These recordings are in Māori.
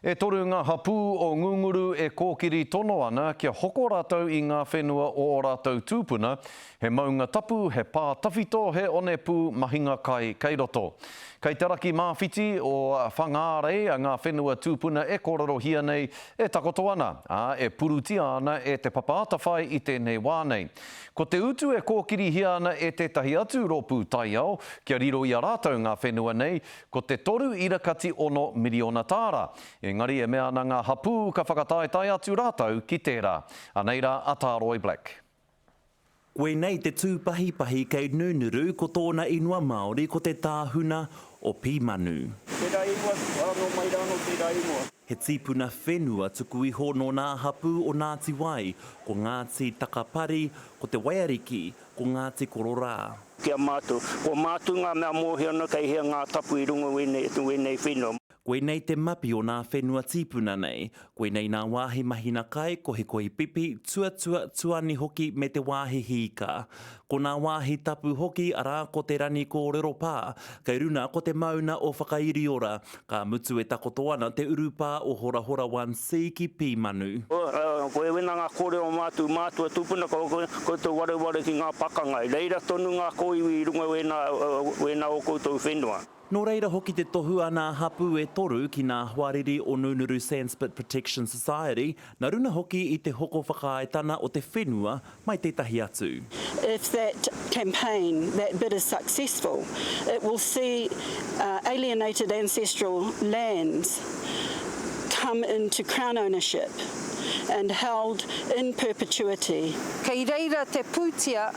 E toru ngā hapū o ngunguru e kōkiri tono ana kia hoko rātou i ngā whenua o rātou tūpuna, he maunga tapu, he pā tawhito, he one pū mahinga kai kei roto. Kei te raki mawhiti o whangārei a ngā whenua tūpuna e kororo hia nei e takoto ana, e purutia ana e te papaata whai i tēnei wānei. Ko te utu e kōkiri hia ana e tētahi atu rōpū taiao, kia riro i a rātou ngā whenua nei, ko te 3.1 miliona tāra. Engari e mea ana ngā hapū ka whakataetai atu rātou ki tērā. Anei rā, ata Roy Black. Koe nei te tūpahi kei nunuru ko tōna inua Māori ko te tāhuna o Pīmanu. Tērā inua, anō mai rāno tērā inua. He tīpuna whenua tuku iho no ngā hapū o Ngāti Wai, ko Ngāti Takapari, ko te Waiariki, ko Ngāti Kororā. Kia mātu, ko mātu ngā mea mōhia ana kei hea ngā tapu i runga wenei whenua. Koe nei te mapi o ngā whenua tīpuna nei, koe nei ngā wāhi mahina kai, ko he koi pipi, tuani hoki me te wāhi hika. Ko ngā wāhi tapu hoki arā ko te rani ko rero pā, kei runa ko te mauna o whakairi ora, ka mutu e takoto ana te urupā o Hora 1C ki Pīmanu. Koe wena ngā kore o mātu a tūpuna, ko te wareware ki ngā pakangai. Reira tonu ngā koiwi i runga wena o koutou whenua. Nō reira hoki te tohu a ngā hapū e toru ki ngā huariri o Nunuru Sandspit Protection Society, nā runa hoki i te hoko whakaaetana o te whenua mai tētahi atu. If that campaign, that bid is successful, it will see alienated ancestral lands come into Crown ownership and held in perpetuity. Kei reira te pūtia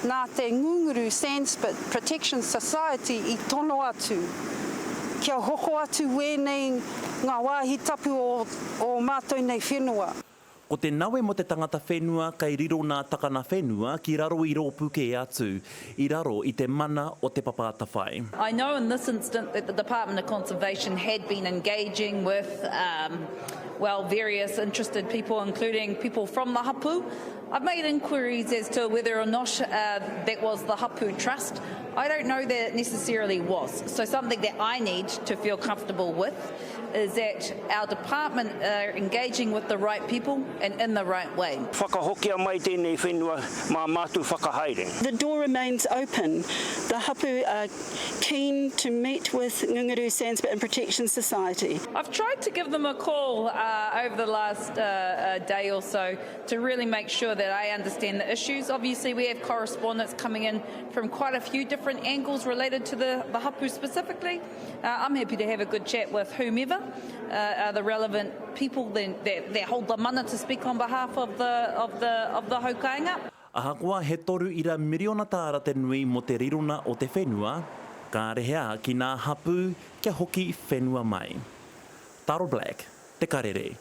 nā te Ngunguru Sandspit Protection Society i tono atu. Kia hoko atu wēnei ngā wāhi tapu o mātou nei whenua. Ko te nawe mo te tangata whenua kei riro ngā takana whenua ki raro i rōpuke atu, i raro i te mana o te papaata whai. I know in this instant that the Department of Conservation had been engaging with various interested people, including people from the Hapu. I've made inquiries as to whether or not that was the Hapu Trust. I don't know that it necessarily was. So something that I need to feel comfortable with is that our department are engaging with the right people and in the right way. Whakahokia mai tēnei whenua mā mātu whakahaere. The door remains open. The Hapu are keen to meet with Ngunguru Sandspit and Protection Society. I've tried to give them a call over the last day or so to really make sure that I understand the issues. Obviously, we have correspondence coming in from quite a few different angles related to the Hapu specifically. I'm happy to have a good chat with whomever are the relevant people that hold the mana to speak on behalf of the haukainga. Ahakoa he 3 miliona tāra te nui mo te rirona o te whenua, ka rehea ki ngā hapū kia hoki whenua mai. Taro Black, Te Karere.